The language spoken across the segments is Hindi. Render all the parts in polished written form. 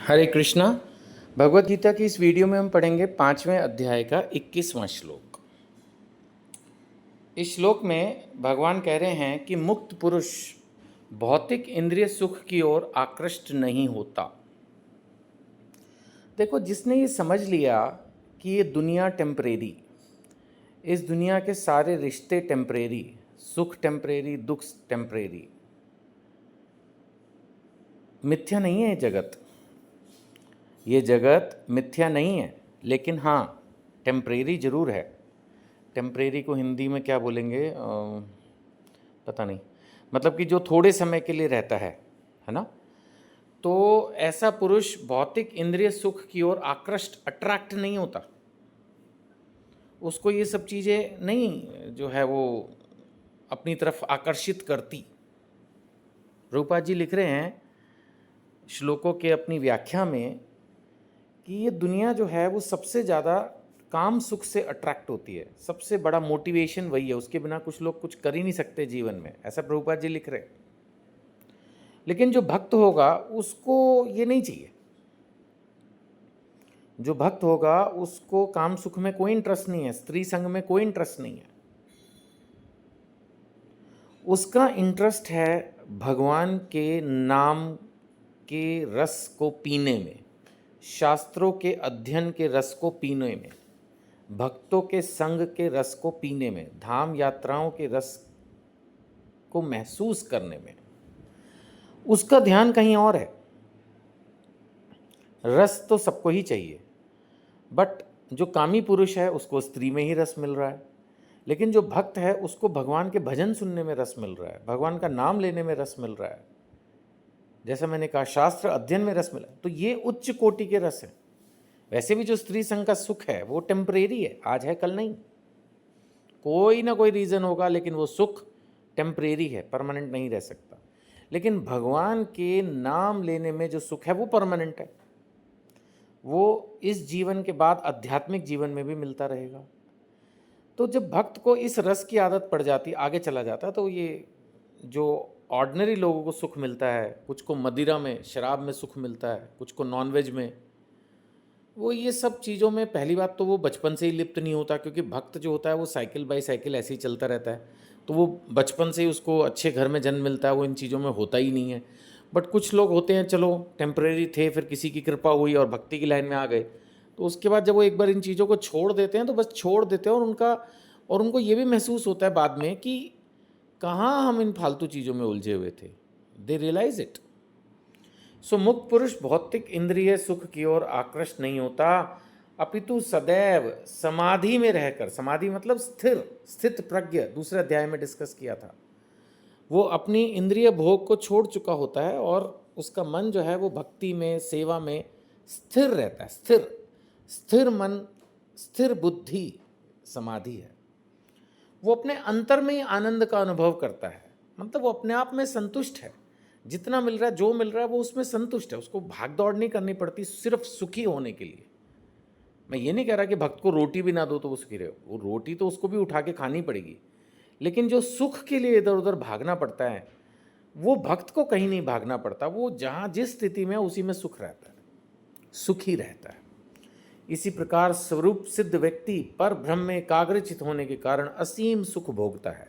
हरे कृष्णा। भगवत गीता की इस वीडियो में हम पढ़ेंगे 5वें अध्याय का 21वां श्लोक। इस श्लोक में भगवान कह रहे हैं कि मुक्त पुरुष भौतिक इंद्रिय सुख की ओर आकृष्ट नहीं होता। देखो, जिसने ये समझ लिया कि ये दुनिया टेम्परेरी, इस दुनिया के सारे रिश्ते टेम्परेरी, सुख टेम्परेरी, दुख टेम्परेरी, मिथ्या नहीं है ये जगत मिथ्या नहीं है, लेकिन हाँ टेम्परेरी ज़रूर है। टेम्परेरी को हिंदी में क्या बोलेंगे पता नहीं, मतलब कि जो थोड़े समय के लिए रहता है ना। तो ऐसा पुरुष भौतिक इंद्रिय सुख की ओर आकृष्ट अट्रैक्ट नहीं होता। उसको ये सब चीज़ें नहीं जो है वो अपनी तरफ आकर्षित करती। रूपा जी लिख रहे हैं श्लोकों के अपनी व्याख्या में कि ये दुनिया जो है वो सबसे ज़्यादा काम सुख से अट्रैक्ट होती है। सबसे बड़ा मोटिवेशन वही है, उसके बिना कुछ लोग कुछ कर ही नहीं सकते जीवन में, ऐसा प्रभुपाद जी लिख रहे हैं। लेकिन जो भक्त होगा उसको ये नहीं चाहिए। जो भक्त होगा उसको काम सुख में कोई इंटरेस्ट नहीं है, स्त्री संग में कोई इंटरेस्ट नहीं है। उसका इंटरेस्ट है भगवान के नाम के रस को पीने में, शास्त्रों के अध्ययन के रस को पीने में, भक्तों के संग के रस को पीने में, धाम यात्राओं के रस को महसूस करने में। उसका ध्यान कहीं और है। रस तो सबको ही चाहिए, बट जो कामी पुरुष है उसको स्त्री में ही रस मिल रहा है, लेकिन जो भक्त है उसको भगवान के भजन सुनने में रस मिल रहा है, भगवान का नाम लेने में रस मिल रहा है। जैसा मैंने कहा, शास्त्र अध्ययन में रस मिला। तो ये उच्च कोटि के रस है। वैसे भी जो स्त्री संग का सुख है वो टेम्परेरी है, आज है कल नहीं। कोई ना कोई रीज़न होगा, लेकिन वो सुख टेम्परेरी है, परमानेंट नहीं रह सकता। लेकिन भगवान के नाम लेने में जो सुख है वो परमानेंट है। वो इस जीवन के बाद आध्यात्मिक जीवन में भी मिलता रहेगा। तो जब भक्त को इस रस की आदत पड़ जाती, आगे चला जाता, तो ये जो ऑर्डिनरी लोगों को सुख मिलता है, कुछ को मदिरा में, शराब में सुख मिलता है, कुछ को नॉनवेज में, वो ये सब चीज़ों में पहली बात तो वो बचपन से ही लिप्त नहीं होता, क्योंकि भक्त जो होता है वो साइकिल बाई साइकिल ऐसे ही चलता रहता है। तो वो बचपन से ही उसको अच्छे घर में जन्म मिलता है, वो इन चीज़ों में होता ही नहीं है। बट कुछ लोग होते हैं, चलो टेम्परेरी थे, फिर किसी की कृपा हुई और भक्ति की लाइन में आ गए, तो उसके बाद जब वो एक बार इन चीज़ों को छोड़ देते हैं तो बस छोड़ देते हैं। और उनको ये भी महसूस होता है बाद में कि कहाँ हम इन फालतू चीज़ों में उलझे हुए थे। दे रियलाइज इट। सो मुक्त पुरुष भौतिक इंद्रिय सुख की ओर आकृष्ट नहीं होता, अपितु सदैव समाधि में रहकर, समाधि मतलब स्थित प्रज्ञ, दूसरे अध्याय में डिस्कस किया था, वो अपनी इंद्रिय भोग को छोड़ चुका होता है और उसका मन जो है वो भक्ति में, सेवा में स्थिर रहता है। स्थिर मन, स्थिर बुद्धि समाधि है। वो अपने अंतर में ही आनंद का अनुभव करता है, मतलब वो अपने आप में संतुष्ट है। जितना मिल रहा है, जो मिल रहा है, वो उसमें संतुष्ट है। उसको भाग दौड़ नहीं करनी पड़ती सिर्फ सुखी होने के लिए। मैं ये नहीं कह रहा कि भक्त को रोटी भी ना दो तो वो सुखी रहे, वो रोटी तो उसको भी उठा के खानी पड़ेगी, लेकिन जो सुख के लिए इधर उधर भागना पड़ता है, वो भक्त को कहीं नहीं भागना पड़ता। वो जहाँ जिस स्थिति में है उसी में सुख रहता है, सुखी रहता है। इसी प्रकार स्वरूप सिद्ध व्यक्ति पर ब्रह्म में एकाग्रचित होने के कारण असीम सुख भोगता है।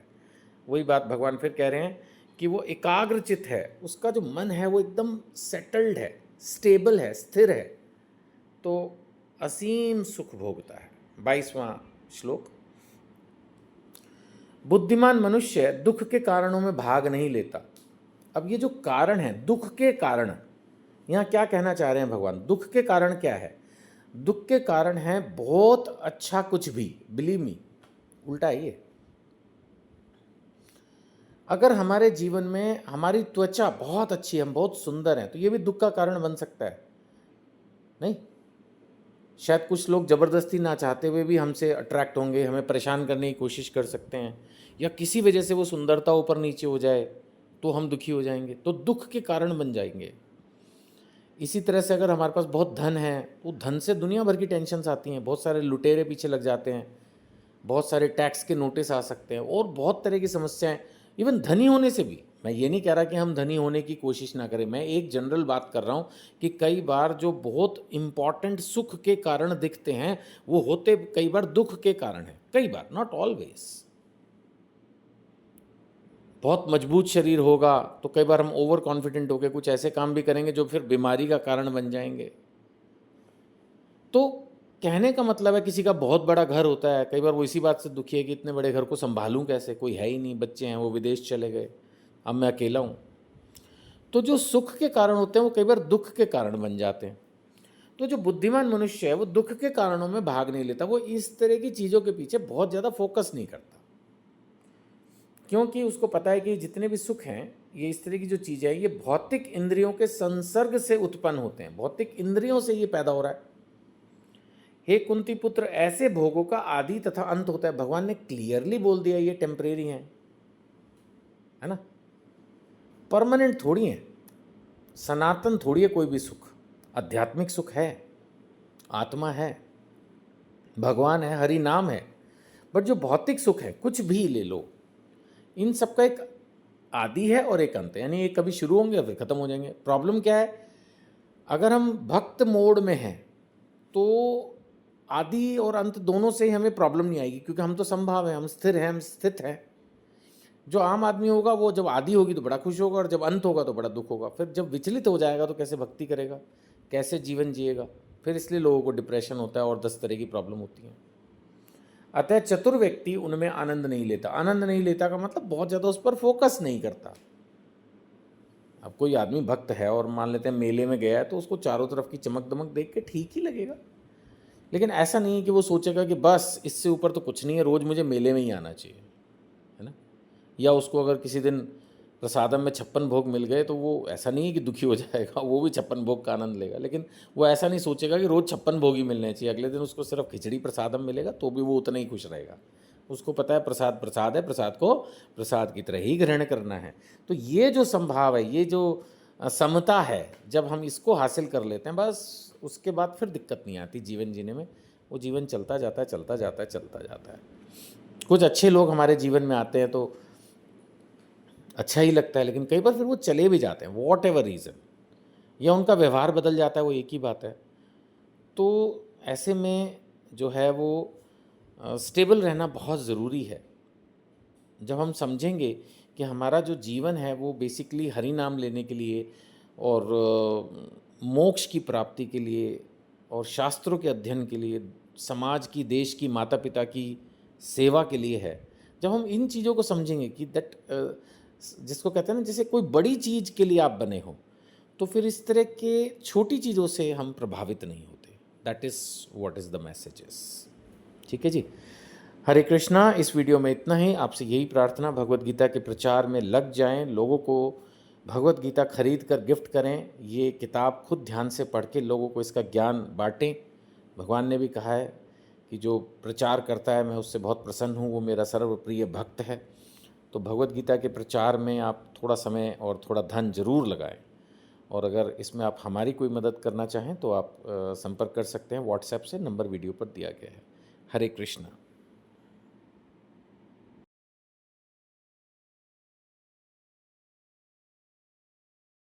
वही बात भगवान फिर कह रहे हैं कि वो एकाग्रचित है, उसका जो मन है वो एकदम सेटल्ड है, स्टेबल है, स्थिर है, तो असीम सुख भोगता है। 22वां श्लोक। बुद्धिमान मनुष्य दुख के कारणों में भाग नहीं लेता। अब ये जो कारण है, दुख के कारण, यहाँ क्या कहना चाह रहे हैं भगवान? दुख के कारण क्या है? दुख के कारण है बहुत अच्छा कुछ भी, बिलीव मी, उल्टा है ये। अगर हमारे जीवन में हमारी त्वचा बहुत अच्छी है, हम बहुत सुंदर हैं, तो ये भी दुख का कारण बन सकता है नहीं? शायद कुछ लोग ज़बरदस्ती ना चाहते हुए भी हमसे अट्रैक्ट होंगे, हमें परेशान करने की कोशिश कर सकते हैं, या किसी वजह से वो सुंदरता ऊपर नीचे हो जाए तो हम दुखी हो जाएंगे, तो दुख के कारण बन जाएंगे। इसी तरह से अगर हमारे पास बहुत धन है तो धन से दुनिया भर की टेंशन्स आती हैं, बहुत सारे लुटेरे पीछे लग जाते हैं, बहुत सारे टैक्स के नोटिस आ सकते हैं और बहुत तरह की समस्याएं, इवन धनी होने से भी। मैं ये नहीं कह रहा कि हम धनी होने की कोशिश ना करें, मैं एक जनरल बात कर रहा हूँ कि कई बार जो बहुत इम्पॉर्टेंट सुख के कारण दिखते हैं वो होते कई बार दुख के कारण हैं, कई बार, नॉट ऑलवेज। बहुत मजबूत शरीर होगा तो कई बार हम ओवर कॉन्फिडेंट होकर कुछ ऐसे काम भी करेंगे जो फिर बीमारी का कारण बन जाएंगे। तो कहने का मतलब है किसी का बहुत बड़ा घर होता है, कई बार वो इसी बात से दुखी है कि इतने बड़े घर को संभालूं कैसे, कोई है ही नहीं, बच्चे हैं वो विदेश चले गए, अब मैं अकेला हूँ। तो जो सुख के कारण होते हैं वो कई बार दुख के कारण बन जाते हैं। तो जो बुद्धिमान मनुष्य है वो दुख के कारणों में भाग नहीं लेता, वो इस तरह की चीज़ों के पीछे बहुत ज़्यादा फोकस नहीं करता, क्योंकि उसको पता है कि जितने भी सुख हैं ये इस तरह की जो चीज़ें हैं ये भौतिक इंद्रियों के संसर्ग से उत्पन्न होते हैं, भौतिक इंद्रियों से ये पैदा हो रहा है। हे कुंती पुत्र, ऐसे भोगों का आदि तथा अंत होता है। भगवान ने क्लियरली बोल दिया ये टेम्परेरी है ना, परमानेंट थोड़ी है, सनातन थोड़ी है कोई भी सुख। आध्यात्मिक सुख है, आत्मा है, भगवान है, हरि नाम है, बट जो भौतिक सुख है कुछ भी ले लो, इन सबका एक आदि है और एक अंत है, यानी ये कभी शुरू होंगे और फिर खत्म हो जाएंगे। प्रॉब्लम क्या है, अगर हम भक्त मोड में हैं तो आदि और अंत दोनों से ही हमें प्रॉब्लम नहीं आएगी, क्योंकि हम तो संभाव है, हम स्थिर हैं, हम स्थित हैं। जो आम आदमी होगा वो जब आदि होगी तो बड़ा खुश होगा और जब अंत होगा तो बड़ा दुख होगा। फिर जब विचलित हो जाएगा तो कैसे भक्ति करेगा, कैसे जीवन जिएगा। फिर इसलिए लोगों को डिप्रेशन होता है और 10 तरह की प्रॉब्लम होती हैं। अतः चतुर व्यक्ति उनमें आनंद नहीं लेता। आनंद नहीं लेता का मतलब बहुत ज़्यादा उस पर फोकस नहीं करता। अब कोई आदमी भक्त है और मान लेते हैं मेले में गया है तो उसको चारों तरफ की चमक दमक देख के ठीक ही लगेगा, लेकिन ऐसा नहीं है कि वो सोचेगा कि बस इससे ऊपर तो कुछ नहीं है, रोज़ मुझे मेले में ही आना चाहिए, है ना। या उसको अगर किसी दिन प्रसादम में 56 भोग मिल गए तो वो ऐसा नहीं है कि दुखी हो जाएगा, वो भी 56 भोग का आनंद लेगा, लेकिन वो ऐसा नहीं सोचेगा कि रोज़ 56 भोग ही मिलने चाहिए। अगले दिन उसको सिर्फ खिचड़ी प्रसादम मिलेगा तो भी वो उतना ही खुश रहेगा। उसको पता है प्रसाद प्रसाद है, प्रसाद को प्रसाद की तरह ही ग्रहण करना है। तो ये जो संभाव है, ये जो समता है, जब हम इसको हासिल कर लेते हैं बस उसके बाद फिर दिक्कत नहीं आती जीवन जीने में। वो जीवन चलता जाता है, चलता जाता है, चलता जाता है। कुछ अच्छे लोग हमारे जीवन में आते हैं तो अच्छा ही लगता है, लेकिन कई बार फिर वो चले भी जाते हैं वॉट एवर रीज़न, या उनका व्यवहार बदल जाता है, वो एक ही बात है। तो ऐसे में जो है वो स्टेबल रहना बहुत ज़रूरी है। जब हम समझेंगे कि हमारा जो जीवन है वो बेसिकली हरि नाम लेने के लिए और मोक्ष की प्राप्ति के लिए और शास्त्रों के अध्ययन के लिए, समाज की, देश की, माता पिता की सेवा के लिए है, जब हम इन चीज़ों को समझेंगे कि जिसको कहते हैं ना, जैसे कोई बड़ी चीज़ के लिए आप बने हो, तो फिर इस तरह के छोटी चीज़ों से हम प्रभावित नहीं होते। That is what is the messages. ठीक है जी, हरे कृष्णा। इस वीडियो में इतना ही। आपसे यही प्रार्थना, भगवत गीता के प्रचार में लग जाएं, लोगों को भगवत गीता खरीद कर गिफ्ट करें। ये किताब खुद ध्यान से पढ़ के लोगों को इसका ज्ञान बांटें। भगवान ने भी कहा है कि जो प्रचार करता है मैं उससे बहुत प्रसन्न हूँ, वो मेरा सर्वप्रिय भक्त है। तो भगवत गीता के प्रचार में आप थोड़ा समय और थोड़ा धन जरूर लगाएं। और अगर इसमें आप हमारी कोई मदद करना चाहें तो आप संपर्क कर सकते हैं व्हाट्सएप से, नंबर वीडियो पर दिया गया है। हरे कृष्णा।